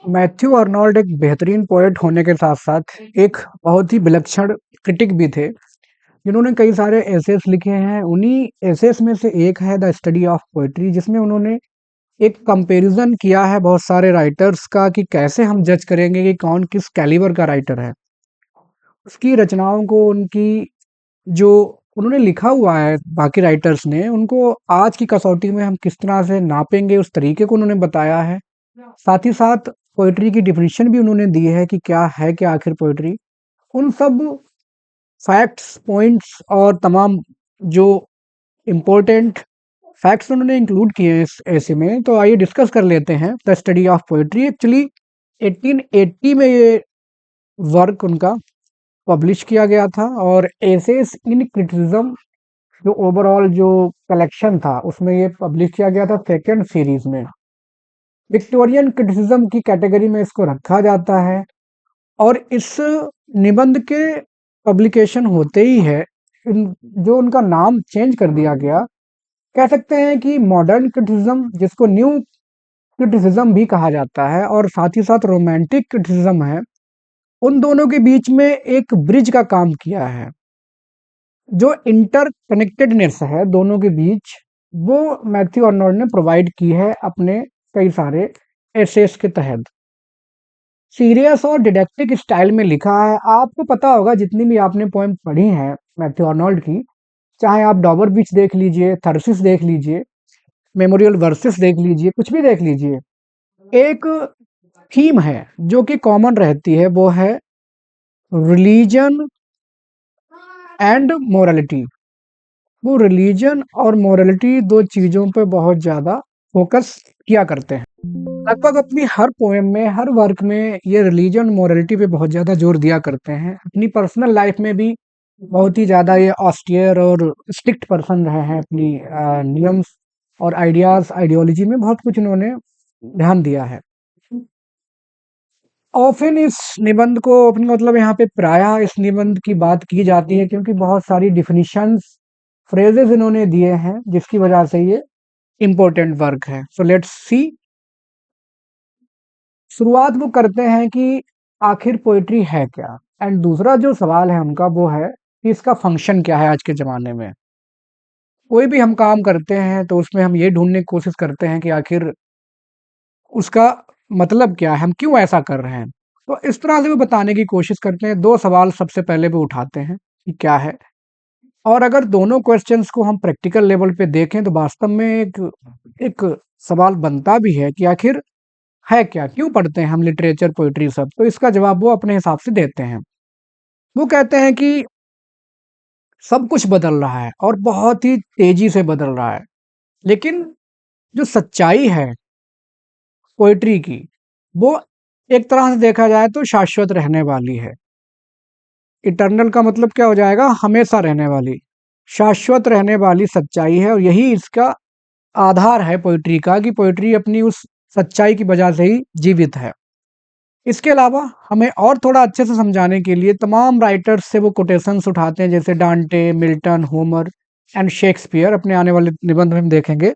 Matthew Arnold एक बेहतरीन poet होने के साथ-साथ एक बहुत ही विलक्षण क्रिटिक भी थे, जिन्होंने कई सारे एसेस लिखे हैं। उन्हीं एसेस में से एक है द स्टडी ऑफ पोएट्री, जिसमें उन्होंने एक कंपैरिज़न किया है बहुत सारे राइटर्स का कि कैसे हम जज करेंगे कि कौन किस कैलिबर का राइटर है। उसकी रचनाओं को उनकी जो उन्होंने लिखा हुआ है बाकी राइटर्स ने, उनको आज की कसौटी में हम किस तरह से नापेंगे, उस तरीके को उन्होंने बताया है। साथ ही साथ पोएट्री की डेफिनिशन भी उन्होंने दी है कि क्या है क्या आखिर पोएट्री। उन सब फैक्ट्स, पॉइंट्स और तमाम जो इम्पोर्टेंट फैक्ट्स उन्होंने इंक्लूड किए हैं इस ऐसे में, तो आइए डिस्कस कर लेते हैं the study of poetry. Actually 1880 में ये वर्क उनका पब्लिश किया गया था और एसेस इन क्रिटिसिज्म जो ओवरऑल जो कलेक्शन था उसमें ये पब्लिश किया गया था सेकंड सीरीज में। विक्टोरियन क्रिटिसिज्म की कैटेगरी में इसको रखा जाता है और इस निबंध के पब्लिकेशन होते ही है जो उनका नाम चेंज कर दिया गया। कह सकते हैं कि मॉडर्न क्रिटिसिज्म, जिसको न्यू क्रिटिसिज्म भी कहा जाता है, और साथ ही साथ रोमांटिक क्रिटिसिज्म है, उन दोनों के बीच में एक ब्रिज का काम किया है। जो इंटरकनेक्टेडनेस है दोनों के बीच, वो मैथ्यू आर्नोल्ड ने प्रोवाइड की है अपने कई सारे एसेस के तहत। सीरियस और डिडक्टिक स्टाइल में लिखा है। आपको पता होगा जितनी भी आपने पोएम पढ़ी हैं मैथ्यू आर्नोल्ड की, चाहे आप डॉबर बीच देख लीजिए, थर्सिस देख लीजिए, मेमोरियल वर्सेस देख लीजिए, कुछ भी देख लीजिए, एक थीम है जो कि कॉमन रहती है, वो है रिलीजन एंड मोरालिटी। वो रिलीजन और मोरालिटी दो चीजों पे बहुत ज्यादा फोकस किया करते हैं। लगभग अपनी हर पोएम में, हर वर्क में ये रिलीजन मोरालिटी पे बहुत ज्यादा जोर दिया करते हैं। अपनी पर्सनल लाइफ में भी बहुत ही ज्यादा ये ऑस्टियर और स्ट्रिक्ट पर्सन रहे हैं। अपनी नियम और आइडियाज, आइडियोलॉजी में बहुत कुछ इन्होंने ध्यान दिया है। ऑफन इस निबंध को, अपने मतलब यहाँ पे प्रायः इस निबंध की बात की जाती है क्योंकि बहुत सारी डिफिनिशंस, फ्रेजेस इन्होंने दिए हैं, जिसकी वजह से ये इम्पोर्टेंट वर्क है। So let's see. शुरुआत वो करते हैं कि आखिर पोएट्री है क्या, एंड दूसरा जो सवाल है उनका वो है कि इसका फंक्शन क्या है आज के ज़माने में। कोई भी हम काम करते हैं तो उसमें हम ये ढूँढने की कोशिश करते हैं कि आखिर उसका मतलब क्या है, हम क्यों ऐसा कर रहे हैं। तो इस तरह से वो बताने की कोशिश करते हैं। 2 सवाल सबसे पहले वो उठाते हैं कि क्या है, और अगर दोनों क्वेश्चंस को हम प्रैक्टिकल लेवल पे देखें तो वास्तव में एक एक सवाल बनता भी है कि आखिर है क्या? क्यों पढ़ते हैं हम लिटरेचर, पोएट्री सब? तो इसका जवाब वो अपने हिसाब से देते हैं। वो कहते हैं कि सब कुछ बदल रहा है और बहुत ही तेज़ी से बदल रहा है। लेकिन जो सच्चाई है पोएट्री की, वो एक तरह से देखा जाए तो शाश्वत रहने वाली है। इटर्नल का मतलब क्या हो जाएगा? हमेशा रहने वाली, शाश्वत रहने वाली सच्चाई है, और यही इसका आधार है पोएट्री का, कि पोएट्री अपनी उस सच्चाई की वजह से ही जीवित है। इसके अलावा हमें और थोड़ा अच्छे से समझाने के लिए तमाम राइटर्स से वो कोटेशंस उठाते हैं, जैसे डांटे, मिल्टन, होमर एंड शेक्सपियर। अपने आने वाले निबंध में हम देखेंगे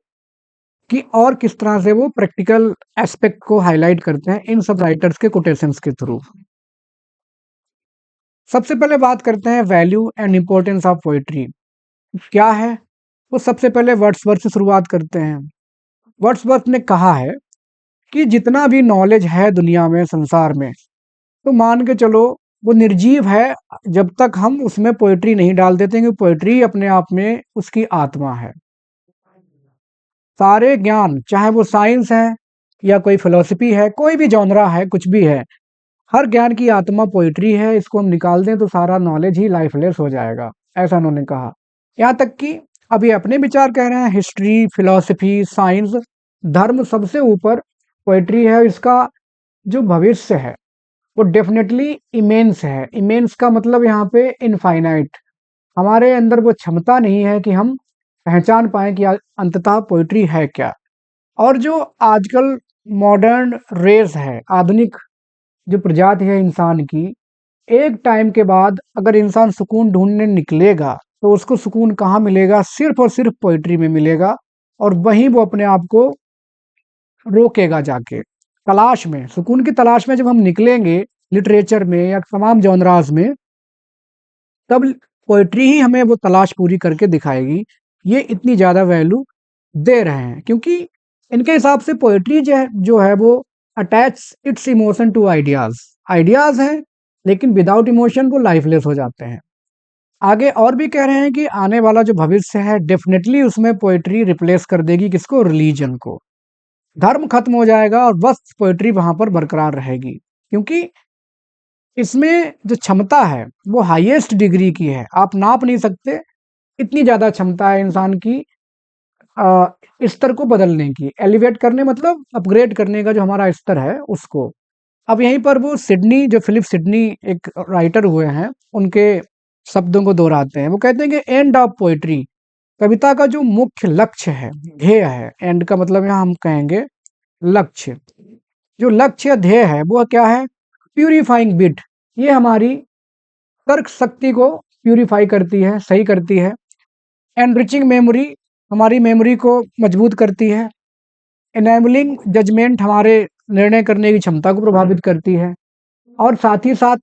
कि और किस तरह से वो प्रैक्टिकल एस्पेक्ट को हाईलाइट करते हैं इन सब राइटर्स के कोटेशंस के थ्रू। सबसे पहले बात करते हैं value and importance of poetry क्या है। वो सबसे पहले वर्ड्सवर्थ से शुरुआत करते हैं। वर्ड्सवर्थ ने कहा है कि जितना भी नॉलेज है दुनिया में, संसार में, तो मान के चलो वो निर्जीव है जब तक हम उसमें पोएट्री नहीं डाल देते, कि पोएट्री अपने आप में उसकी आत्मा है। सारे ज्ञान, चाहे वो साइंस है या कोई फिलॉसफी है, कोई भी जॉनरा है, कुछ भी है, हर ज्ञान की आत्मा पोएट्री है। इसको हम निकाल दें तो सारा नॉलेज ही लाइफलेस हो जाएगा, ऐसा उन्होंने कहा। यहाँ तक कि अभी अपने विचार कह रहे हैं, हिस्ट्री, फिलॉसफी, साइंस, धर्म, सबसे ऊपर पोएट्री है। इसका जो भविष्य है वो डेफिनेटली इमेंस है। इमेंस का मतलब यहाँ पे इनफाइनाइट। हमारे अंदर वो क्षमता नहीं है कि हम पहचान पाएं कि अंततः पोएट्री है क्या। और जो आजकल मॉडर्न रेस है, आधुनिक जो प्रजाति है इंसान की, एक टाइम के बाद अगर इंसान सुकून ढूंढने निकलेगा तो उसको सुकून कहाँ मिलेगा? सिर्फ और सिर्फ पोएट्री में मिलेगा, और वहीं वो अपने आप को रोकेगा जाके। तलाश में, सुकून की तलाश में जब हम निकलेंगे लिटरेचर में या तमाम जॉनरास में, तब पोएट्री ही हमें वो तलाश पूरी करके दिखाएगी। ये इतनी ज़्यादा वैल्यू दे रहे हैं क्योंकि इनके हिसाब से पोएट्री जो है वो attach its emotion to ideas. Ideas हैं, लेकिन विदाउट इमोशन वो लाइफलेस हो जाते हैं। आगे और भी कह रहे हैं कि आने वाला जो भविष्य है डेफ़िनेटली उसमें पोएट्री रिप्लेस कर देगी किसको? रिलीजन को। धर्म खत्म हो जाएगा और बस पोएट्री वहाँ पर बरकरार रहेगी। क्योंकि इसमें जो क्षमता है वो हाईएस्ट डिग्री की है, आप नाप नहीं सकते, इतनी ज़्यादा क्षमता है इंसान की स्तर को बदलने की, एलिवेट करने मतलब अपग्रेड करने का जो हमारा स्तर है उसको। अब यहीं पर वो सिडनी जो फ़िलिप सिडनी एक राइटर हुए हैं, उनके शब्दों को दोहराते हैं। वो कहते हैं कि एंड ऑफ पोएट्री, कविता का जो मुख्य लक्ष्य है, ध्येय है, एंड का मतलब यहाँ हम कहेंगे लक्ष्य। जो लक्ष्य या ध्येय है वो क्या है? प्यूरिफाइंग बिट, ये हमारी तर्क शक्ति को प्यूरिफाई करती है, सही करती है। एनरिचिंग मेमोरी, हमारी मेमोरी को मजबूत करती है। एनेबलिंग जजमेंट, हमारे निर्णय करने की क्षमता को प्रभावित करती है। और साथ ही साथ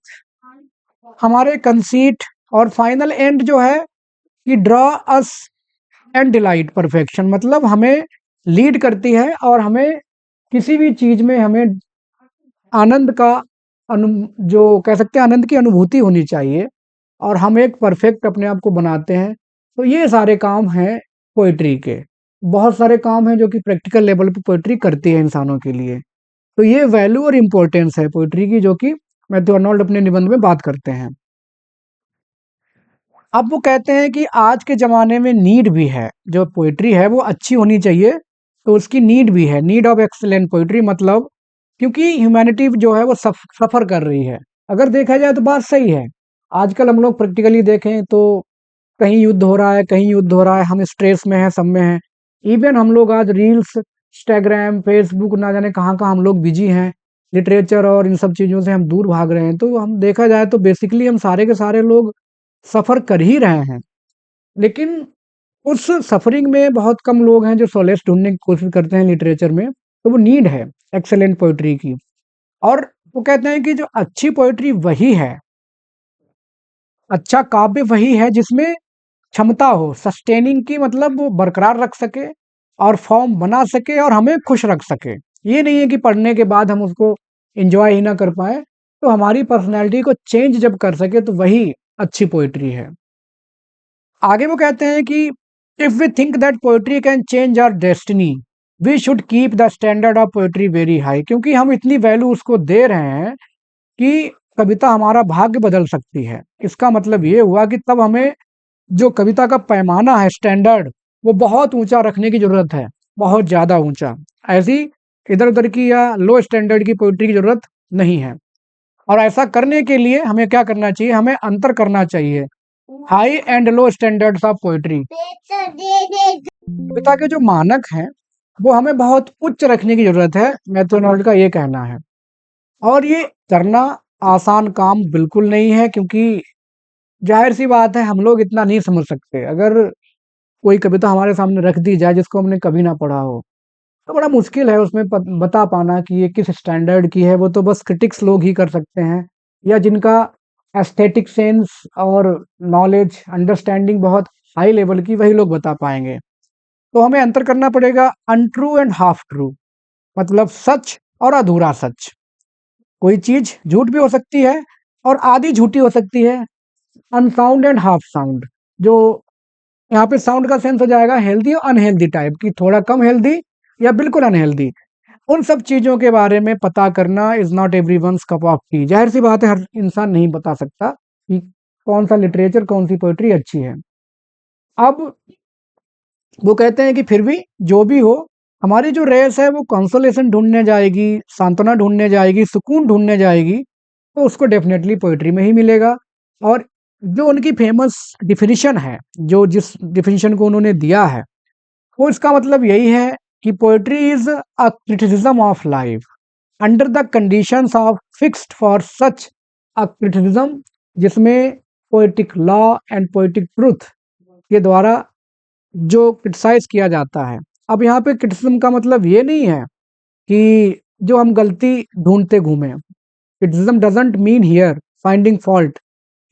हमारे कंसीट और फाइनल एंड जो है कि draw us and delight perfection, मतलब हमें लीड करती है और हमें किसी भी चीज़ में हमें आनंद का अनु जो कह सकते हैं आनंद की अनुभूति होनी चाहिए और हम एक परफेक्ट अपने आप को बनाते हैं। तो ये सारे काम हैं पोएट्री के। बहुत सारे काम हैं जो कि प्रैक्टिकल लेवल पे पोएट्री करती है इंसानों के लिए। तो ये वैल्यू और इम्पोर्टेंस है पोएट्री की, जो कि मैथ्यू आर्नोल्ड अपने निबंध में बात करते हैं। अब वो कहते हैं कि आज के ज़माने में नीड भी है, जो पोएट्री है वो अच्छी होनी चाहिए, तो उसकी नीड भी है, नीड ऑफ एक्सीलेंट पोएट्री, मतलब क्योंकि ह्यूमैनिटी जो है वो सफ़र कर रही है। अगर देखा जाए तो बात सही है। आजकल हम लोग प्रैक्टिकली देखें तो कहीं युद्ध हो रहा है, कहीं युद्ध हो रहा है, हम स्ट्रेस में हैं, सब में हैं। इवन हम लोग आज रील्स, इंस्टाग्राम, फेसबुक ना जाने कहाँ-कहाँ हम लोग बिज़ी हैं। लिटरेचर और इन सब चीज़ों से हम दूर भाग रहे हैं। तो हम देखा जाए तो बेसिकली हम सारे के सारे लोग सफ़र कर ही रहे हैं। लेकिन उस सफ़रिंग में बहुत कम लोग हैं जो सोलेस ढूँढने की कोशिश करते हैं लिटरेचर में। तो वो नीड है एक्सीलेंट पोएट्री की। और वो कहते हैं कि जो अच्छी पोएट्री वही है, अच्छा काव्य वही है जिसमें क्षमता हो सस्टेनिंग की, मतलब वो बरकरार रख सके और फॉर्म बना सके और हमें खुश रख सके। ये नहीं है कि पढ़ने के बाद हम उसको एन्जॉय ही ना कर पाएँ, तो हमारी पर्सनैलिटी को चेंज जब कर सके तो वही अच्छी पोएट्री है। आगे वो कहते हैं कि if we think that poetry can change our destiny, we should keep the standard of poetry very high, क्योंकि हम इतनी वैल्यू उसको दे रहे हैं कि कविता हमारा भाग्य बदल सकती है। इसका मतलब ये हुआ कि तब हमें जो कविता का पैमाना है स्टैंडर्ड, वो बहुत ऊँचा रखने की ज़रूरत है, बहुत ज़्यादा ऊँचा। ऐसी इधर-उधर की या लो स्टैंडर्ड की पोएट्री की ज़रूरत नहीं है। और ऐसा करने के लिए हमें क्या करना चाहिए? हमें अंतर करना चाहिए, high and low standards of poetry. कविता के जो मानक हैं, वो हमें बहुत उच्च रखने की ज़रूरत है, मैथ्यू आर्नोल्ड का ये कहना है। और ये करना आसान काम बिल्कुल नहीं है, क्योंकि ज़ाहिर-सी बात है हम लोग इतना नहीं समझ सकते। अगर कोई कविता हमारे सामने रख दी जाए जिसको हमने कभी ना पढ़ा हो, तो बड़ा मुश्किल है उसमें बता पाना कि ये किस स्टैंडर्ड की है। वो तो बस क्रिटिक्स लोग ही कर सकते हैं, या जिनका एस्थेटिक सेंस और नॉलेज अंडरस्टैंडिंग बहुत हाई लेवल की, वही लोग बता पाएंगे। तो हमें अंतर करना पड़ेगा अनट्रू एंड हाफ ट्रू, मतलब सच और अधूरा सच। कोई चीज़ झूठ भी हो सकती है और आधी झूठी हो सकती है। अनसाउंड एंड हाफ साउंड, जो यहाँ पे साउंड का सेंस हो जाएगा हेल्दी और अनहेल्दी टाइप की, थोड़ा कम हेल्दी या बिल्कुल अनहेल्दी। उन सब चीज़ों के बारे में पता करना is not everyone's cup of T. ज़ाहिर-सी बात है हर इंसान नहीं बता सकता कि कौन-सा लिटरेचर, कौन-सी पोएट्री अच्छी है। अब वो कहते हैं कि फिर भी जो भी हो, हमारी जो रेस है वो कंसोलेशन ढूँढने जाएगी, सांत्वना ढूँढने जाएगी, सुकून ढूँढने जाएगी, तो उसको डेफ़िनेटली पोएट्री में ही मिलेगा। और जो उनकी फ़ेमस डेफ़िनिशन है, जो जिस डेफ़िनिशन को उन्होंने दिया है, वो इसका मतलब यही है कि poetry is a criticism of life under the conditions of fixed for such a criticism, जिसमें poetic law and poetic truth के द्वारा जो क्रिटिसाइज़ किया जाता है। अब यहाँ पे क्रिटिसिज़्म का मतलब ये नहीं है कि जो हम गलती ढूंढते घूमे। Criticism doesn't mean here finding fault,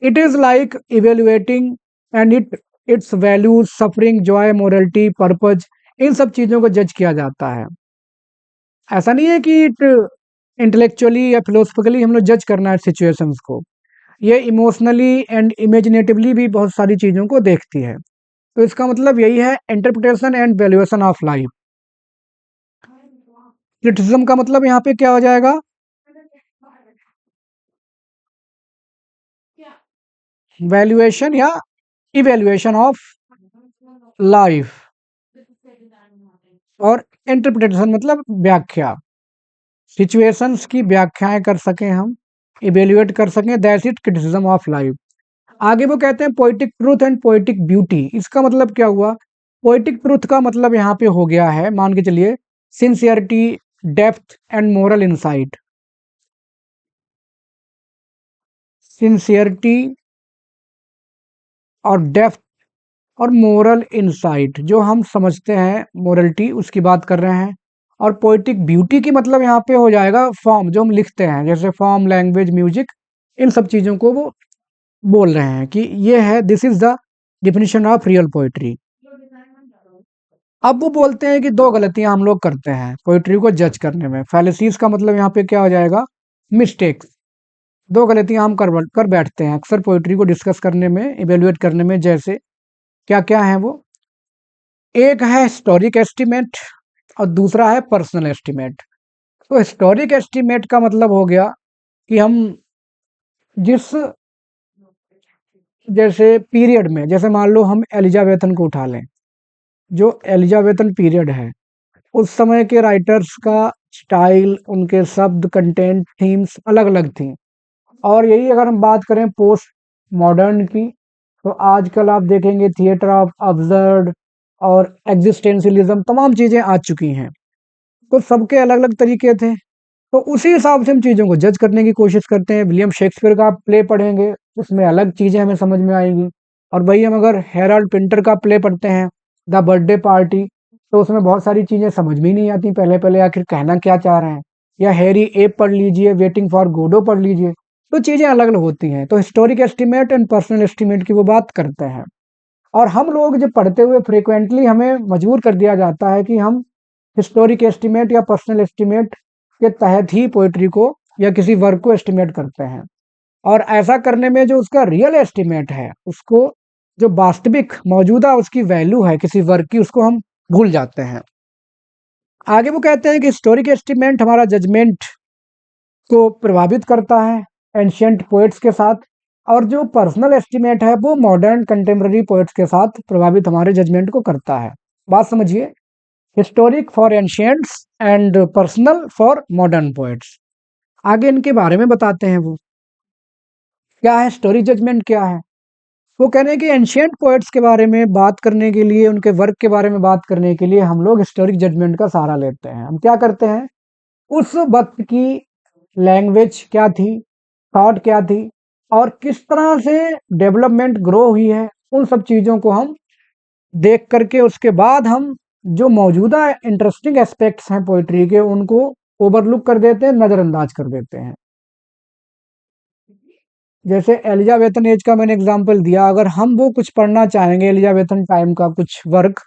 it is like evaluating and its values, suffering, joy, morality, purpose, इन सब चीजों को जज किया जाता है। ऐसा नहीं है कि इंटेलेक्चुअली या फिलोसफिकली हम लोग जज करना है सिचुएशंस को, ये इमोशनली एंड इमेजिनेटिवली भी बहुत सारी चीज़ों को देखती है। तो इसका मतलब यही है, interpretation and valuation of life. Criticism का मतलब यहाँ पे क्या हो जाएगा, वैल्यूएशन या इवैल्यूएशन ऑफ लाइफ, और इंटरप्रिटेशन मतलब व्याख्या, सिचुएशंस की व्याख्याएं कर सकें हम, इवेल्युएट कर सकें, that's it criticism of life. आगे वो कहते हैं poetic truth and poetic beauty. इसका मतलब क्या हुआ, पोएटिक ट्रूथ का मतलब यहाँ पे हो गया है, मान के चलिए, sincerity, depth and moral insight. Sincerity और डेप्थ और मोरल इंसाइट, जो हम समझते हैं मोरलिटी, उसकी बात कर रहे हैं। और पोएटिक ब्यूटी की मतलब यहाँ पे हो जाएगा फॉर्म, जो हम लिखते हैं, जैसे फॉर्म, लैंग्वेज, म्यूजिक, इन सब चीज़ों को वो बोल रहे हैं कि ये है, this is the definition of real poetry. अब वो बोलते हैं कि दो गलतियां हम लोग करते हैं पोइट्री को जज करने में। फैलेसीज का मतलब यहाँ पे क्या हो जाएगा, मिस्टेक्स। दो गलतियां हम कर बैठते हैं अक्सर पोइट्री को डिस्कस करने में, इवेल्युएट करने में। जैसे क्या क्या है वो, एक है हिस्टोरिक एस्टीमेट और दूसरा है पर्सनल एस्टीमेट। तो हिस्टोरिक एस्टीमेट का मतलब हो गया कि हम जिस, जैसे पीरियड में, जैसे मान लो हम एलिजाबेथन को उठा लें, जो एलिजाबेथन पीरियड है, उस समय के राइटर्स का स्टाइल, उनके शब्द, कंटेंट, थीम्स अलग अलग थी। और यही अगर हम बात करें पोस्ट मॉडर्न की, तो आजकल आप देखेंगे थिएटर ऑफ अब्सर्ड और एग्जिस्टेंशियलिज्म, तमाम चीज़ें आ चुकी हैं। तो सबके अलग अलग तरीके थे, तो उसी हिसाब से हम चीज़ों को जज करने की कोशिश करते हैं। विलियम शेक्सपियर का आप प्ले पढ़ेंगे, उसमें अलग चीज़ें हमें समझ में आएगी। और वही हम अगर हेराल्ड पिंटर का प्ले पढ़ते हैं, द बर्थडे पार्टी, तो उसमें बहुत सारी चीज़ें समझ में ही नहीं आती पहले पहले, आखिर कहना क्या चाह रहे हैं। या हैरी एप पढ़ लीजिए, वेटिंग फॉर गोडो पढ़ लीजिए, तो चीज़ें अलग अलग होती हैं। तो historic estimate and personal estimate की वो बात करते हैं। और हम लोग जब पढ़ते हुए फ्रिक्वेंटली हमें मजबूर कर दिया जाता है कि हम हिस्टोरिक एस्टीमेट या पर्सनल एस्टीमेट के तहत ही पोइट्री को या किसी वर्क को एस्टीमेट करते हैं। और ऐसा करने में जो उसका रियल एस्टीमेट है, उसको, जो वास्तविक मौजूदा उसकी वैल्यू है किसी वर्क की, उसको हम भूल जाते हैं। आगे वो कहते हैं कि हिस्टोरिक एस्टीमेट हमारा जजमेंट को प्रभावित करता है एंशियंट पोएट्स के साथ, और जो पर्सनल एस्टीमेट है वो मॉडर्न कंटेम्प्रेरी पोएट्स के साथ प्रभावित हमारे जजमेंट को करता है। बात समझिए, historic for ancients and personal for modern poets. आगे इनके बारे में बताते हैं वो क्या है, स्टोरी जजमेंट क्या है। वो कह रहे हैं कि एंशियंट पोएट्स के बारे में बात करने के लिए, उनके वर्क के बारे में बात करने के लिए हम लोग हिस्टोरिक जजमेंट का सहारा लेते हैं। हम क्या करते हैं, उस वक्त की लैंग्वेज क्या थी, थॉट क्या थी, और किस तरह से डेवलपमेंट ग्रो हुई है, उन सब चीज़ों को हम देख करके उसके बाद हम जो मौजूदा इंटरेस्टिंग एस्पेक्ट्स हैं पोइट्री के, उनको ओवरलुक कर देते हैं, नज़रअंदाज कर देते हैं। जैसे एलिजाबेथन एज का मैंने एग्जांपल दिया, अगर हम वो कुछ पढ़ना चाहेंगे एलिजाबेथन टाइम का कुछ वर्क,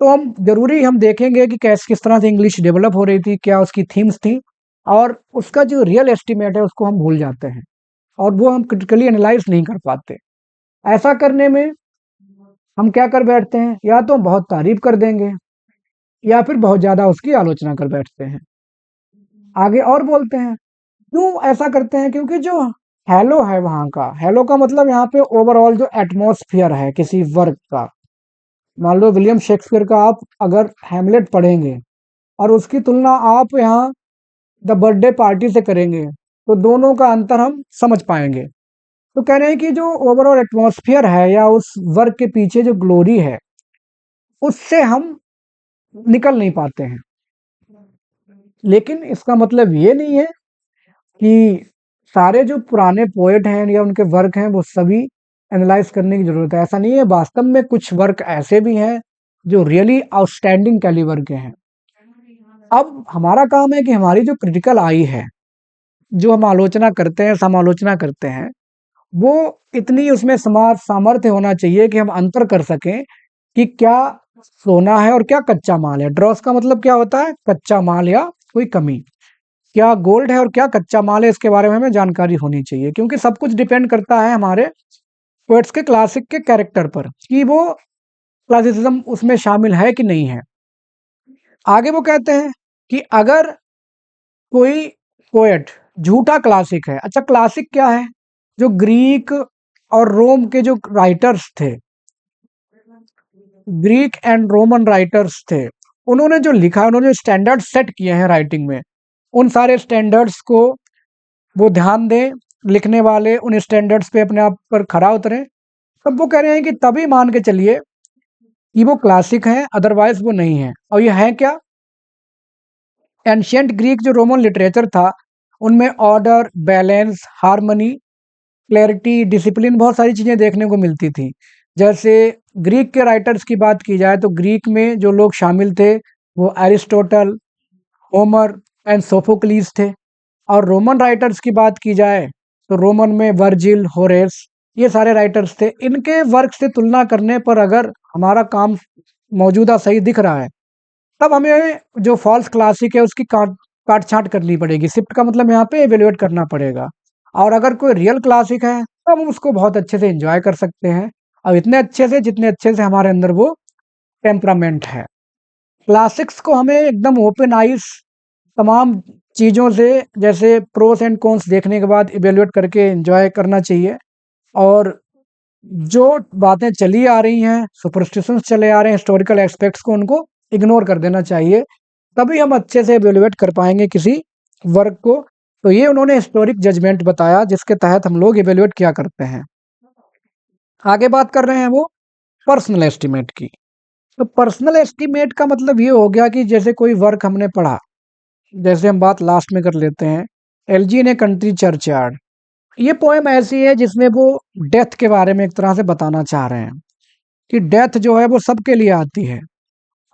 तो हम जरूरी हम देखेंगे कि कैसे, किस तरह से इंग्लिश डेवलप हो रही थी, क्या उसकी थीम्स थी, और उसका जो रियल एस्टीमेट है उसको हम भूल जाते हैं, और वो हम क्रिटिकली एनालाइज नहीं कर पाते। ऐसा करने में हम क्या कर बैठते हैं, या तो हम बहुत तारीफ कर देंगे, या फिर बहुत ज़्यादा उसकी आलोचना कर बैठते हैं। आगे और बोलते हैं, क्यों ऐसा करते हैं, क्योंकि जो हेलो है वहाँ का, हेलो का मतलब यहाँ पे ओवरऑल जो एटमॉस्फेयर है किसी वर्क का। मान लो विलियम शेक्सपियर का आप अगर हैमलेट पढ़ेंगे और उसकी तुलना आप यहाँ द बर्थडे पार्टी से करेंगे, तो दोनों का अंतर हम समझ पाएंगे। तो कह रहे हैं कि जो ओवरऑल एटमॉस्फेयर है या उस वर्क के पीछे जो ग्लोरी है, उससे हम निकल नहीं पाते हैं। लेकिन इसका मतलब ये नहीं है कि सारे जो पुराने पोएट हैं या उनके वर्क हैं वो सभी एनालाइज करने की ज़रूरत है, ऐसा नहीं है। वास्तव में कुछ वर्क ऐसे भी हैं जो रियली आउटस्टैंडिंग कैलिबर के हैं। अब हमारा काम है कि हमारी जो क्रिटिकल आई है, जो हम आलोचना करते हैं, समालोचना करते हैं, वो इतनी उसमें सामर्थ्य होना चाहिए कि हम अंतर कर सकें कि क्या सोना है और क्या कच्चा माल है। ड्रॉस का मतलब क्या होता है? कच्चा माल या कोई कमी। क्या गोल्ड है और क्या कच्चा माल है, इसके बारे में हमें जानकारी होनी चाहिए, क्योंकि सब कुछ डिपेंड करता है हमारे पोएट्स के क्लासिक के कैरेक्टर पर कि वो क्लासिसिज्म उसमें शामिल है कि नहीं है। आगे वो कहते हैं कि अगर कोई पोएट झूठा क्लासिक है। अच्छा, क्लासिक क्या है? जो ग्रीक और रोम के जो राइटर्स थे, ग्रीक एंड रोमन राइटर्स थे, उन्होंने जो लिखा, उन्होंने स्टैंडर्ड सेट किए हैं राइटिंग में, उन सारे स्टैंडर्ड्स को वो ध्यान दें, लिखने वाले उन स्टैंडर्ड्स पे अपने आप पर खरा उतरें। तब वो कह रहे हैं कि तभी मान के चलिए कि वो क्लासिक है, अदरवाइज वो नहीं है। और ये है क्या? एंशियंट ग्रीक जो रोमन लिटरेचर था, उनमें order, balance, harmony, clarity, discipline, बहुत सारी चीज़ें देखने को मिलती थी। जैसे ग्रीक के राइटर्स की बात की जाए तो ग्रीक में जो लोग शामिल थे वो एरिस्टोटल, होमर एंड सोफोक्लीस थे। और रोमन राइटर्स की बात की जाए तो रोमन में वर्जिल, होरेस, ये सारे राइटर्स थे। इनके वर्क से तुलना करने पर अगर हमारा काम मौजूदा सही दिख रहा है, तब हमें जो फॉल्स क्लासिक है उसकी काट काट छांट करनी पड़ेगी। शिफ्ट का मतलब यहाँ पे एवेल्युएट करना पड़ेगा। और अगर कोई रियल क्लासिक है तब हम उसको बहुत अच्छे से एंजॉय कर सकते हैं, और इतने अच्छे से जितने अच्छे से हमारे अंदर वो टेम्परामेंट है। क्लासिक्स को हमें एकदम ओपन आइज तमाम चीज़ों से, जैसे प्रोस एंड कॉन्स देखने के बाद इवेल्युएट करके एंजॉय करना चाहिए। और जो बातें चली आ रही हैं, सुपरस्टिशंस चले आ रहे हैं, हिस्टोरिकल एस्पेक्ट्स को, उनको इग्नोर कर देना चाहिए। तभी हम अच्छे से इवेल्युएट कर पाएंगे किसी वर्क को। तो ये उन्होंने हिस्टोरिक जजमेंट बताया जिसके तहत हम लोग इवेल्युएट किया करते हैं। आगे बात कर रहे हैं वो पर्सनल एस्टीमेट की। तो पर्सनल एस्टीमेट का मतलब ये हो गया कि जैसे कोई वर्क हमने पढ़ा, जैसे हम बात लास्ट में कर लेते हैं, एलजी ने कंट्री चर्चयार्ड। ये पोएम ऐसी है जिसमें वो डेथ के बारे में एक तरह से बताना चाह रहे हैं कि डेथ जो है वो सबके लिए आती है।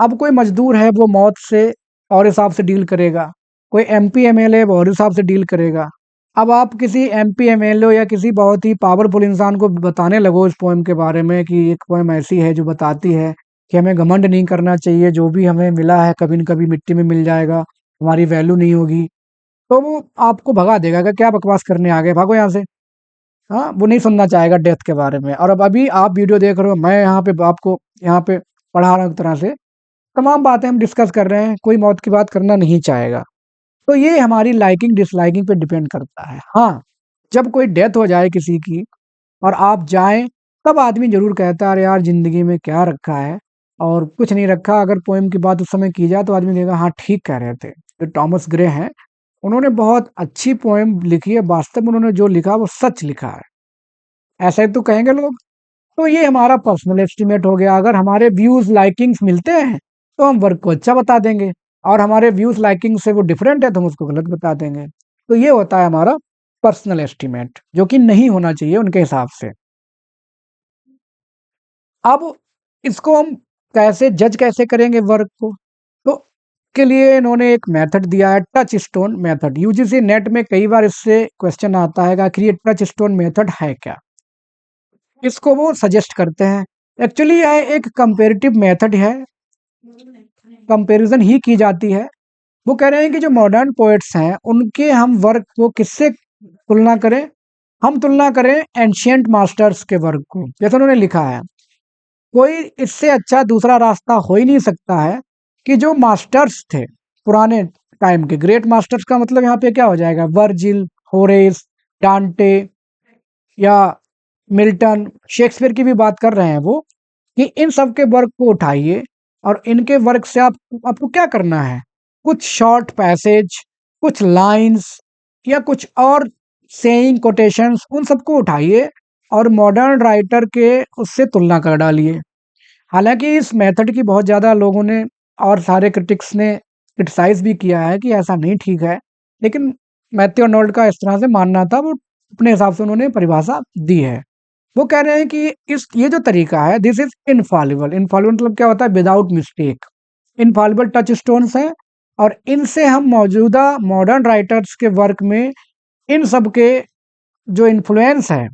अब कोई मजदूर है वो मौत से और हिसाब से डील करेगा, कोई एमपी एमएलए वो और हिसाब से डील करेगा। अब आप किसी एमपी एमएलए या किसी बहुत ही पावरफुल इंसान को बताने लगो इस पोएम के बारे में कि एक पोएम ऐसी है जो बताती है कि हमें घमंड नहीं करना चाहिए, जो भी हमें मिला है कभी न कभी मिट्टी में मिल जाएगा, हमारी वैल्यू नहीं होगी, तो वो आपको भगा देगा कि क्या बकवास करने आ गए, भागो यहाँ से। हाँ, वो नहीं सुनना चाहेगा डेथ के बारे में। और अब अभी आप वीडियो देख रहे हो, मैं यहाँ पे आपको यहाँ पे पढ़ा रहा हूँ, एक तरह से तमाम बातें हम डिस्कस कर रहे हैं, कोई मौत की बात करना नहीं चाहेगा। तो ये हमारी लाइकिंग डिसलाइकिंग पे डिपेंड करता है। हाँ, जब कोई डेथ हो जाए किसी की और आप जाएं, तब आदमी जरूर कहता है अरे यार जिंदगी में क्या रखा है, और कुछ नहीं रखा। अगर पोएम की बात उस समय की जाए तो आदमी कहेगा हाँ ठीक कह रहे थे। जो टॉमस ग्रे हैं, उन्होंने बहुत अच्छी पोएम लिखी है, वास्तव में उन्होंने जो लिखा वो सच लिखा है, ऐसा ही तो कहेंगे लोग। तो ये हमारा पर्सनल एस्टीमेट हो गया। अगर हमारे व्यूज लाइकिंग्स मिलते हैं तो हम वर्क को अच्छा बता देंगे, और हमारे व्यूज लाइकिंग से वो डिफरेंट है तो हम उसको गलत बता देंगे। तो ये होता है हमारा पर्सनल एस्टीमेट, जो कि नहीं होना चाहिए उनके हिसाब से। अब इसको हम कैसे जज कैसे करेंगे वर्क को? तो के लिए इन्होंने एक मेथड दिया है, touch stone method. UGC net में कई बार इससे क्वेश्चन आता है कि आखिर ये टच स्टोन मेथड है क्या? इसको वो सजेस्ट करते हैं। एक्चुअली यह एक कंपेरेटिव मेथड है, कंपैरिजन ही की जाती है। वो कह रहे हैं कि जो मॉडर्न पोएट्स हैं उनके हम वर्क को किससे तुलना करें? हम तुलना करें एंशिएंट मास्टर्स के वर्क को, जैसे उन्होंने लिखा है। कोई इससे अच्छा दूसरा रास्ता हो ही नहीं सकता है कि जो मास्टर्स थे पुराने टाइम के, ग्रेट मास्टर्स का मतलब यहाँ पे क्या हो जाएगा? वर्जिल, होरेस, डांटे या मिल्टन, शेक्सपियर की भी बात कर रहे हैं वो, कि इन सब के वर्क को उठाइए और इनके वर्क से आपको क्या करना है? कुछ शॉर्ट पैसेज, कुछ लाइंस या कुछ और सेइंग, कोटेशंस, उन सबको उठाइए और मॉडर्न राइटर के उससे तुलना कर डालिए। हालांकि इस मेथड की बहुत ज़्यादा लोगों ने और सारे क्रिटिक्स ने क्रिटिसाइज भी किया है कि ऐसा नहीं ठीक है, लेकिन मैथ्यू आर्नोल्ड का इस तरह से मानना था, वो अपने हिसाब से उन्होंने परिभाषा दी है। वो कह रहे हैं कि इस ये जो तरीका है दिस इज इनफॉलिबल। इनफॉलिबल मतलब क्या होता है? Without mistake. Infallible touch stones हैं, और इनसे हम मौजूदा मॉडर्न राइटर्स के वर्क में इन सब के जो इन्फ्लुएंस है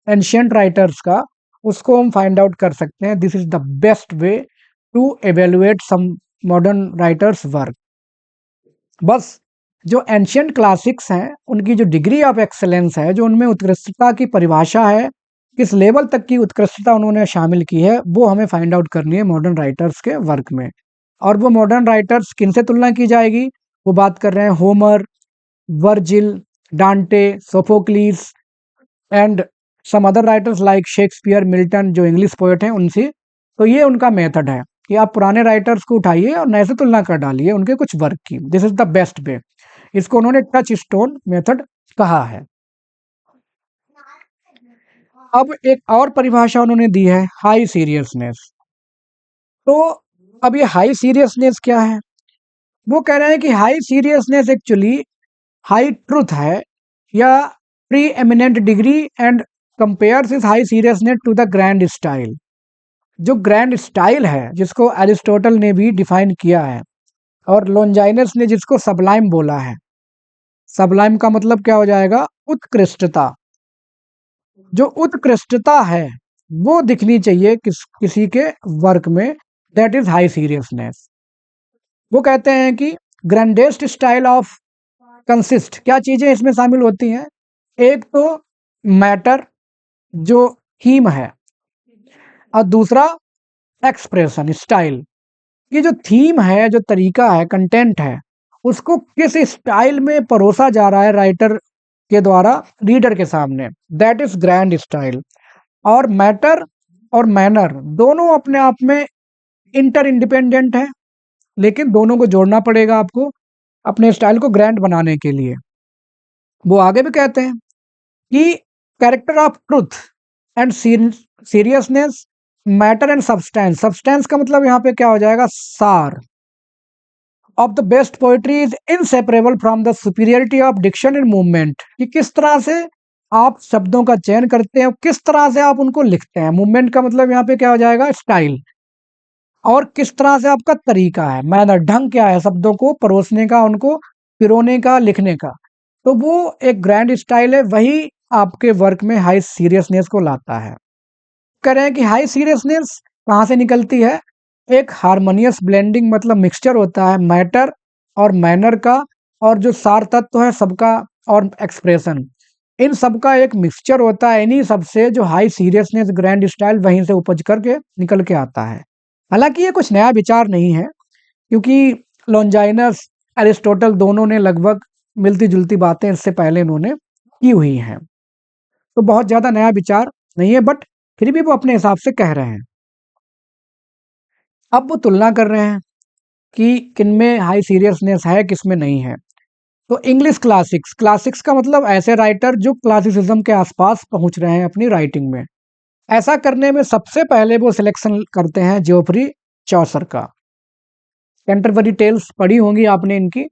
एंशियंट राइटर्स का, उसको हम फाइंड आउट कर सकते हैं। This is the best way to evaluate some modern writers work. बस जो एंशियंट क्लासिक्स हैं उनकी जो डिग्री ऑफ एक्सेलेंस है, जो उनमें उत्कृष्टता की परिभाषा है, किस लेवल तक की उत्कृष्टता उन्होंने शामिल की है, वो हमें फाइंड आउट करनी है मॉडर्न राइटर्स के वर्क में। और वो मॉडर्न राइटर्स किनसे तुलना की जाएगी? वो बात कर रहे हैं Homer, Virgil, Dante, Sophocles and some other writers like Shakespeare, Milton, जो इंग्लिश पोएट हैं उनसे। तो ये उनका मेथड है कि आप पुराने राइटर्स को उठाइए और नए से तुलना कर डालिए उनके कुछ वर्क की। दिस इज द बेस्ट वे। इसको उन्होंने टच स्टोन मेथड कहा है। अब एक और परिभाषा उन्होंने दी है, हाई सीरियसनेस। तो अब ये हाई सीरियसनेस क्या है? वो कह रहे हैं कि high seriousness actually high truth है या preeminent degree and compares इस high seriousness to the grand style. जो ग्रैंड स्टाइल है, जिसको एरिस्टोटल ने भी डिफाइन किया है और लॉन्जाइनस ने जिसको सबलाइम बोला है। सबलाइम का मतलब क्या हो जाएगा? उत्कृष्टता। जो उत्कृष्टता है वो दिखनी चाहिए किसी के वर्क में, दैट इज हाई सीरियसनेस। वो कहते हैं कि ग्रैंडेस्ट स्टाइल ऑफ कंसिस्ट, क्या चीजें इसमें शामिल होती हैं? एक तो मैटर, जो थीम है, और दूसरा एक्सप्रेशन, स्टाइल। ये जो थीम है, जो तरीका है, कंटेंट है, उसको किस स्टाइल में परोसा जा रहा है राइटर के द्वारा रीडर के सामने, दैट इज ग्रैंड स्टाइल। और मैटर और मैनर दोनों अपने आप में इंटर इंडिपेंडेंट है, लेकिन दोनों को जोड़ना पड़ेगा आपको अपने स्टाइल को ग्रैंड बनाने के लिए। वो आगे भी कहते हैं कि character of truth and seriousness, matter and substance. Substance का मतलब यहाँ पे क्या हो जाएगा? सार। Of the best poetry is inseparable from the superiority of diction and movement, कि किस तरह से आप शब्दों का चयन करते हैं, किस तरह से आप उनको लिखते हैं। मूवमेंट का मतलब यहाँ पे क्या हो जाएगा? स्टाइल। और किस तरह से आपका तरीका है, मैनर, ढंग क्या है शब्दों को परोसने का, उनको पिरोने का, लिखने का। तो वो एक ग्रैंड स्टाइल है, वही आपके वर्क में हाई सीरियसनेस को लाता है। कह रहे हैं कि हाई सीरियसनेस कहाँ से निकलती है? एक हारमोनियस ब्लेंडिंग, मतलब मिक्सचर होता है मैटर और मैनर का, और जो सार तत्व है सबका, और एक्सप्रेशन, इन सबका एक मिक्सचर होता है। इन्हीं सबसे जो हाई सीरियसनेस, ग्रैंड स्टाइल, वहीं से उपज करके निकल के आता है। हालांकि ये कुछ नया विचार नहीं है, क्योंकि लॉन्जाइनस, एरिस्टोटल दोनों ने लगभग मिलती जुलती बातें इससे पहले इन्होंने की हुई हैं। तो बहुत ज्यादा नया विचार नहीं है, बट फिर भी वो अपने हिसाब से कह रहे हैं। अब वो तुलना कर रहे हैं कि किनमें हाई सीरियसनेस है, किसमें नहीं है। तो इंग्लिश क्लासिक्स, क्लासिक्स का मतलब ऐसे राइटर जो क्लासिसिज्म के आसपास पहुंच रहे हैं अपनी राइटिंग में। ऐसा करने में सबसे पहले वो सिलेक्शन करते हैं जोफ्री चौसर का। कैंटरबरी टेल्स पढ़ी होंगी आपने इनकी।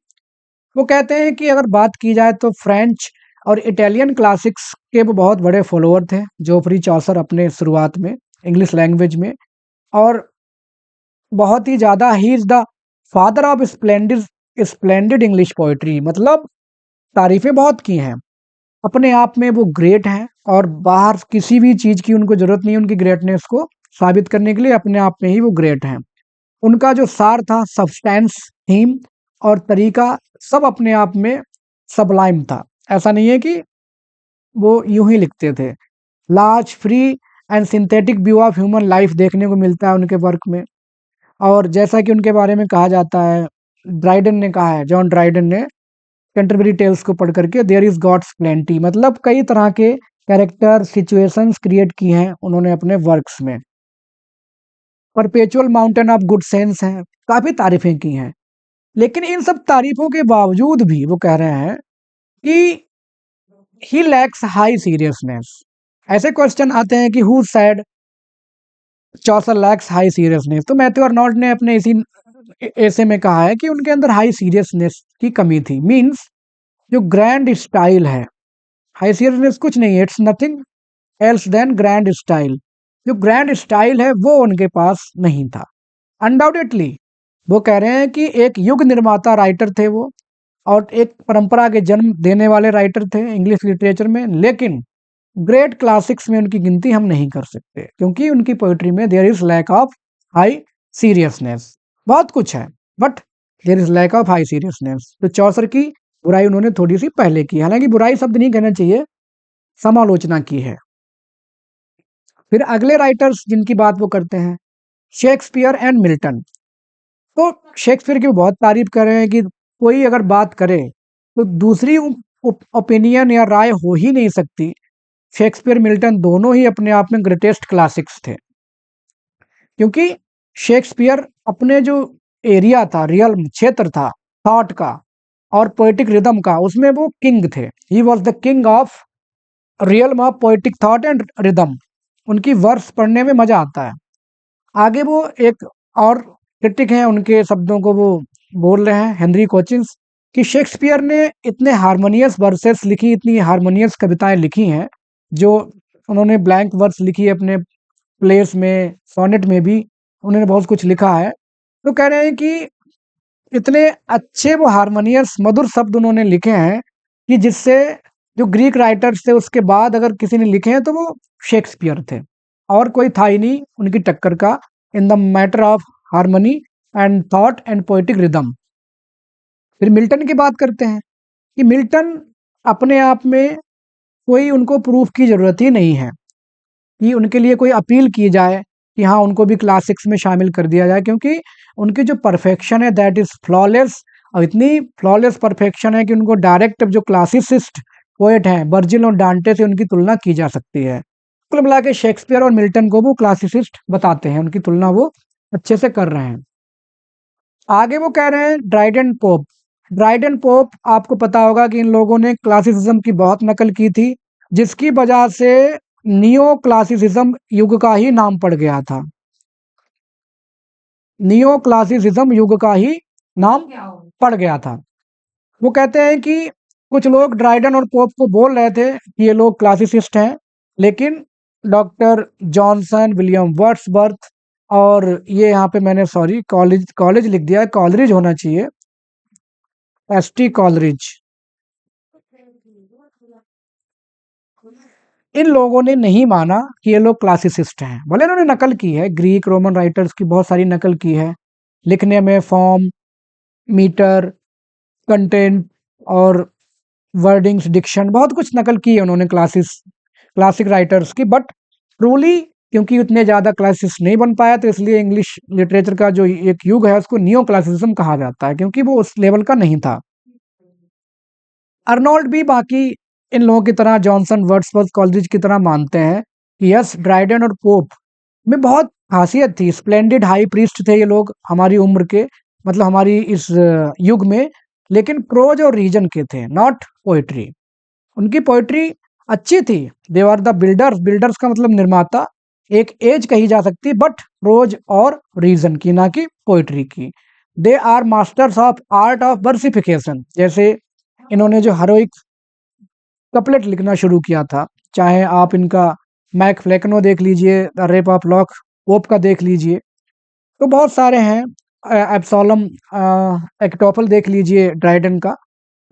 वो कहते हैं कि अगर बात की जाए तो फ्रेंच और इटालियन क्लासिक्स के वो बहुत बड़े फॉलोअर थे, जोफ्री चौसर, अपने शुरुआत में इंग्लिश लैंग्वेज में। और बहुत ही ज़्यादा, he is the father of splendid splendid English poetry, मतलब तारीफें बहुत की हैं। अपने आप में वो ग्रेट हैं, और बाहर किसी भी चीज़ की उनको ज़रूरत नहीं है उनकी ग्रेटनेस को साबित करने के लिए, अपने आप में ही वो ग्रेट हैं। उनका जो सार था, सब्सटेंस, थीम और तरीका, सब अपने आप में सबलाइम था। ऐसा नहीं है कि वो यूं ही लिखते थे। Large, free and synthetic view of human life देखने को मिलता है उनके वर्क में। और जैसा कि उनके बारे में कहा जाता है, ड्राइडन ने कहा है, जॉन ड्राइडन ने कैंटरबरी टेल्स को पढ़ करके, देयर इज गॉड्स प्लेंटी, मतलब कई तरह के कैरेक्टर, सिचुएशंस क्रिएट की हैं उन्होंने अपने वर्क्स में। Perpetual mountain of good sense है, काफी तारीफें की हैं। लेकिन इन सब तारीफों के बावजूद भी वो कह रहे हैं कि ही लैक्स हाई सीरियसनेस। ऐसे क्वेश्चन आते हैं कि who said Chaucer lakhs high seriousness. तो मैथ्यू अर्नॉल्ट ने अपने इसी ऐसे में कहा है कि उनके अंदर हाई सीरियसनेस की कमी थी। मींस जो ग्रैंड स्टाइल है, हाई सीरियसनेस कुछ नहीं है, it's nothing else than grand style. जो ग्रैंड स्टाइल है वो उनके पास नहीं था। अनडाउटेडली वो कह रहे हैं कि एक युग निर्माता राइटर थे वो, और एक परंपरा के जन्म देने वाले राइटर थे इंग्लिश लिटरेचर में, लेकिन ग्रेट क्लासिक्स में उनकी गिनती हम नहीं कर सकते, क्योंकि उनकी पोइट्री में there is lack of high seriousness. बहुत कुछ है, but there is lack of high seriousness. तो चौसर की बुराई उन्होंने थोड़ी सी पहले की, हालांकि बुराई शब्द नहीं कहना चाहिए, समालोचना की है। फिर अगले राइटर्स जिनकी बात वो करते हैं, शेक्सपियर एंड मिल्टन। तो शेक्सपियर की वो बहुत तारीफ कर रहे हैं कि कोई अगर बात करे तो दूसरी ओपिनियन या राय हो ही नहीं सकती। शेक्सपियर मिल्टन दोनों ही अपने आप में ग्रेटेस्ट क्लासिक्स थे, क्योंकि शेक्सपियर अपने जो एरिया था, रियल क्षेत्र था थॉट का और पोएटिक रिदम का, उसमें वो किंग थे। He was the king of real of poetic thought and rhythm. उनकी वर्स पढ़ने में मजा आता है। आगे वो एक और क्रिटिक हैं, उनके शब्दों को वो बोल रहे हैं, हेनरी कोचिंस, कि शेक्सपियर ने इतने हारमोनियस वर्सेस लिखी, इतनी हारमोनियस कविताएं लिखी हैं, जो उन्होंने ब्लैंक वर्स लिखी है अपने प्लेस में, सोनेट में भी उन्होंने बहुत कुछ लिखा है। तो कह रहे हैं कि इतने अच्छे वो हारमोनियस मधुर शब्द उन्होंने लिखे हैं कि जिससे जो ग्रीक राइटर्स थे उसके बाद अगर किसी ने लिखे हैं तो वो शेक्सपियर थे, और कोई था ही नहीं उनकी टक्कर का इन the matter of harmony and thought and poetic rhythm. फिर मिल्टन की बात करते हैं कि मिल्टन अपने आप में कोई उनको प्रूफ की जरूरत ही नहीं है कि उनके लिए कोई अपील की जाए कि हाँ उनको भी क्लासिक्स में शामिल कर दिया जाए, क्योंकि उनकी जो परफेक्शन है दैट इज फ्लॉलेस, और इतनी फ्लॉलेस परफेक्शन है कि उनको डायरेक्ट जो क्लासिसिस्ट पोएट हैं वर्जिल और डांटे से उनकी तुलना की जा सकती है। कुल मिला के शेक्सपियर और मिल्टन को वो क्लासिसिस्ट बताते हैं, उनकी तुलना वो अच्छे से कर रहे हैं। आगे वो कह रहे हैं ड्राइडेन पोप। ड्राइडेन पोप आपको पता होगा कि इन लोगों ने क्लासिसिज्म की बहुत नकल की थी, जिसकी वजह से नियो क्लासिसिज्म युग का ही नाम पड़ गया था। नियो क्लासिसिज्म युग का ही नाम पड़ गया था। वो कहते हैं कि कुछ लोग ड्राइडन और पोप को बोल रहे थे कि ये लोग क्लासिसिस्ट हैं, लेकिन डॉक्टर जॉनसन, विलियम वर्ड्सवर्थ, और ये यहाँ पे मैंने सॉरी कॉलेज कॉलेज लिख दिया है, कॉलरिज होना चाहिए, एसटी कॉलरिज, इन लोगों ने नहीं माना कि ये लोग क्लासिसिस्ट हैं। भले इन्होंने नकल की है, ग्रीक रोमन राइटर्स की बहुत सारी नकल की है, लिखने में फॉर्म, मीटर, कंटेंट और वर्डिंग्स, डिक्शन, बहुत कुछ नकल की है उन्होंने क्लासिक राइटर्स की, बट ट्रूली क्योंकि उतने ज़्यादा क्लासिस नहीं बन पाया, तो इसलिए इंग्लिश लिटरेचर का जो एक युग है उसको नियो क्लासिसिज्म कहा जाता है, क्योंकि वो उस लेवल का नहीं था। अर्नोल्ड भी बाकी इन लोगों की तरह, जॉनसन, वर्ड्सवर्थ, कॉलरिज की तरह मानते हैं कि यस ड्राइडन और पोप में बहुत खासियत थी, स्प्लेंडेड हाई प्रीस्ट थे ये लोग हमारी उम्र के, मतलब हमारी इस युग में, लेकिन प्रोज और रीजन के थे, नॉट पोएट्री। उनकी पोएट्री अच्छी थी, they are the builders, builders का मतलब निर्माता, एक एज कही जा सकती, बट प्रोज और रीजन की, ना कि पोएट्री की। They are masters of art of versification, जैसे इन्होंने जो हेरोइक कपलेट लिखना शुरू किया था, चाहे आप इनका मैक फ्लेकनो देख लीजिए, the rape of lock pope का देख लीजिए, तो बहुत सारे हैं, एब्सोलम एक्टोफल देख लीजिए ड्राइडन का,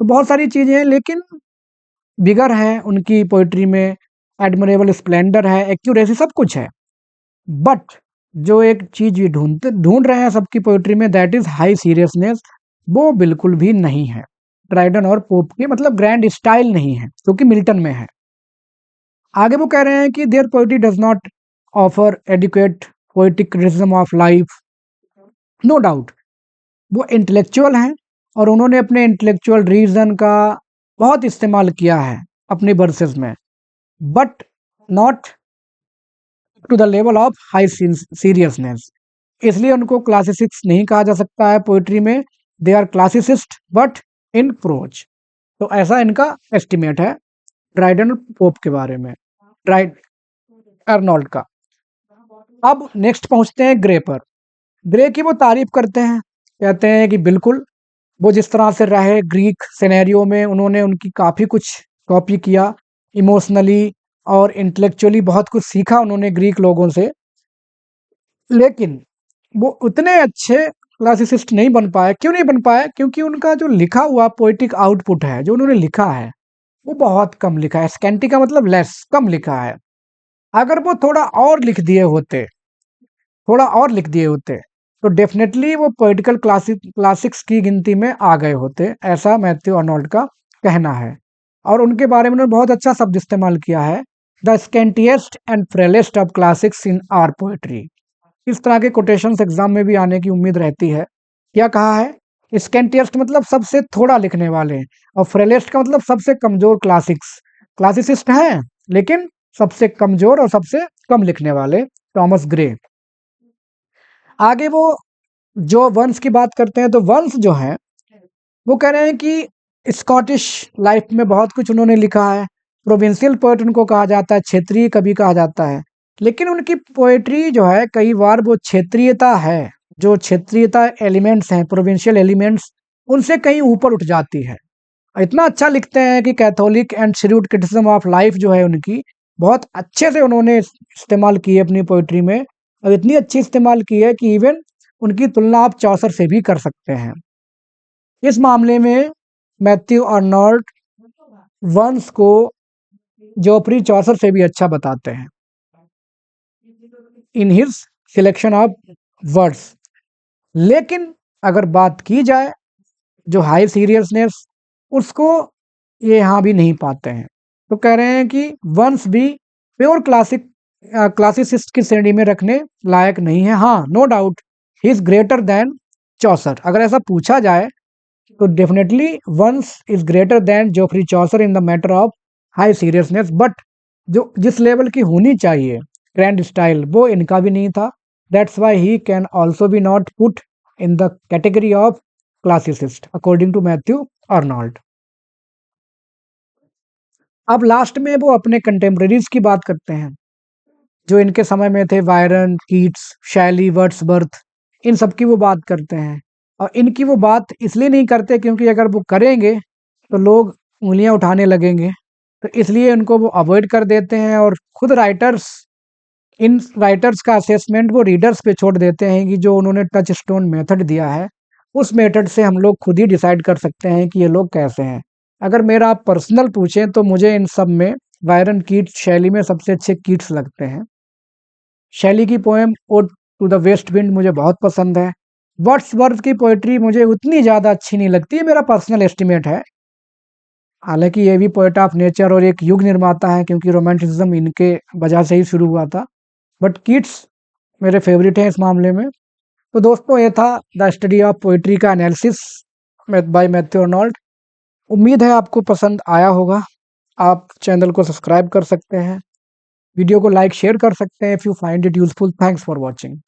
तो बहुत सारी चीज़ें हैं, लेकिन बिगर है उनकी पोइट्री में, एडमरेबल स्प्लेंडर है, एक्यूरेसी, सब कुछ है, बट जो एक चीज़ ये ढूंढ रहे हैं सबकी पोइट्री में, दैट इज हाई सीरियसनेस, वो बिल्कुल भी नहीं है ड्राइडन और पोप के, मतलब ग्रैंड स्टाइल नहीं है, क्योंकि मिल्टन में है। आगे वो कह रहे हैं कि their poetry does not offer adequate poetic criticism of life, no doubt वो इंटेलेक्चुअल हैं, और उन्होंने अपने इंटेलेक्चुअल रीजन का बहुत इस्तेमाल किया है अपने वर्सेस में, but not to the level of high seriousness, इसलिए उनको क्लासिसिस्ट नहीं कहा जा सकता है पोइट्री में, they are classicist but in prose. तो ऐसा इनका एस्टिमेट है ड्राइडन और पोप के बारे में, ड्राइड अर्नोल्ड का। अब नेक्स्ट पहुंचते हैं ग्रे पर। ग्रे की वो तारीफ करते हैं, कहते हैं कि बिल्कुल वो जिस तरह से रहे ग्रीक सिनेरियो में, उन्होंने उनकी काफ़ी कुछ कॉपी किया, इमोशनली और इंटेलेक्चुअली बहुत कुछ सीखा उन्होंने ग्रीक लोगों से, लेकिन वो उतने अच्छे क्लासिसिस्ट नहीं बन पाए। क्यों नहीं बन पाए? क्योंकि उनका जो लिखा हुआ पोएटिक आउटपुट है, जो उन्होंने लिखा है, वो बहुत कम लिखा है। स्कैंटी का मतलब लेस, कम लिखा है। अगर वो थोड़ा और लिख दिए होते, तो डेफिनेटली वो पोएटिकल क्लासिक्स की गिनती में आ गए होते, ऐसा मैथ्यू अर्नोल्ड का कहना है। और उनके बारे में उन्होंने बहुत अच्छा शब्द इस्तेमाल किया है, the scantiest and frailest of classics in our poetry. इस तरह के कोटेशंस एग्जाम में भी आने की उम्मीद रहती है। क्या कहा है? स्कैंटिएस्ट मतलब सबसे थोड़ा लिखने वाले, और फ्रेलेस्ट का मतलब सबसे कमजोर क्लासिक्स। क्लासिसिस्ट हैं, लेकिन सबसे कमजोर और सबसे कम लिखने वाले, टॉमस ग्रे। आगे वो जो वंश की बात करते हैं, तो वंश जो है वो कह रहे हैं कि स्कॉटिश लाइफ में बहुत कुछ उन्होंने लिखा है। प्रोविंशियल पोएट उनको कहा जाता है, क्षेत्रीय कवि कहा जाता है। लेकिन उनकी पोएट्री जो है, कई बार वो क्षेत्रीयता है, जो क्षेत्रीयता एलिमेंट्स हैं, प्रोविंशियल एलिमेंट्स, उनसे कहीं ऊपर उठ जाती है। इतना अच्छा लिखते हैं कि Catholic and shrewd criticism of life जो है उनकी, बहुत अच्छे से उन्होंने इस्तेमाल की है अपनी पोइट्री में। और इतनी अच्छी इस्तेमाल की है कि इवन उनकी तुलना आप चौसर से भी कर सकते हैं। इस मामले में मैथ्यू अर्नोल्ड वंश को जोफ्री चौसर से भी अच्छा बताते हैं in his selection of words. लेकिन अगर बात की जाए जो हाई सीरियसनेस, उसको ये यहाँ भी नहीं पाते हैं। तो कह रहे हैं कि वंश भी प्योर क्लासिसिस्ट की श्रेणी में रखने लायक नहीं है। हाँ, no doubt he is greater than Chaucer. अगर ऐसा पूछा जाए तो definitely once is greater than Geoffrey Chaucer in the matter of high seriousness. But जो जिस लेवल की होनी चाहिए ग्रैंड स्टाइल, वो इनका भी नहीं था। That's why he can also be not put in the category of classicist according to Matthew Arnold. अब लास्ट में वो अपने कंटेम्प्रेरीज की बात करते हैं, जो इनके समय में थे, वायरन, कीट्स, शैली, वर्ड्सवर्थ, इन सब की वो बात करते हैं। और इनकी वो बात इसलिए नहीं करते क्योंकि अगर वो करेंगे तो लोग उंगलियां उठाने लगेंगे, तो इसलिए उनको वो अवॉइड कर देते हैं। और खुद इन राइटर्स का असेसमेंट वो रीडर्स पे छोड़ देते हैं कि जो उन्होंने टच स्टोन मेथड दिया है, उस मेथड से हम लोग खुद ही डिसाइड कर सकते हैं कि ये लोग कैसे हैं। अगर मेरा आप पर्सनल पूछें तो मुझे इन सब में वायरन, कीट्स, शैली में सबसे अच्छे कीट्स लगते हैं। शैली की poem ode to the West Wind मुझे बहुत पसंद है। वर्ड्सवर्थ की पोएट्री मुझे उतनी ज़्यादा अच्छी नहीं लगती है, मेरा पर्सनल एस्टिमेट है। हालांकि ये भी पोएट ऑफ नेचर और एक युग निर्माता है, क्योंकि रोमांटिसिज्म इनके वजह से ही शुरू हुआ था। बट कीट्स मेरे फेवरेट हैं इस मामले में। तो दोस्तों, ये था द स्टडी ऑफ पोएट्री का एनालिसिस बाय मैथ्यू अर्नोल्ड। उम्मीद है आपको पसंद आया होगा। आप चैनल को सब्सक्राइब कर सकते हैं, वीडियो को लाइक शेयर कर सकते हैं if you find it useful. Thanks for watching.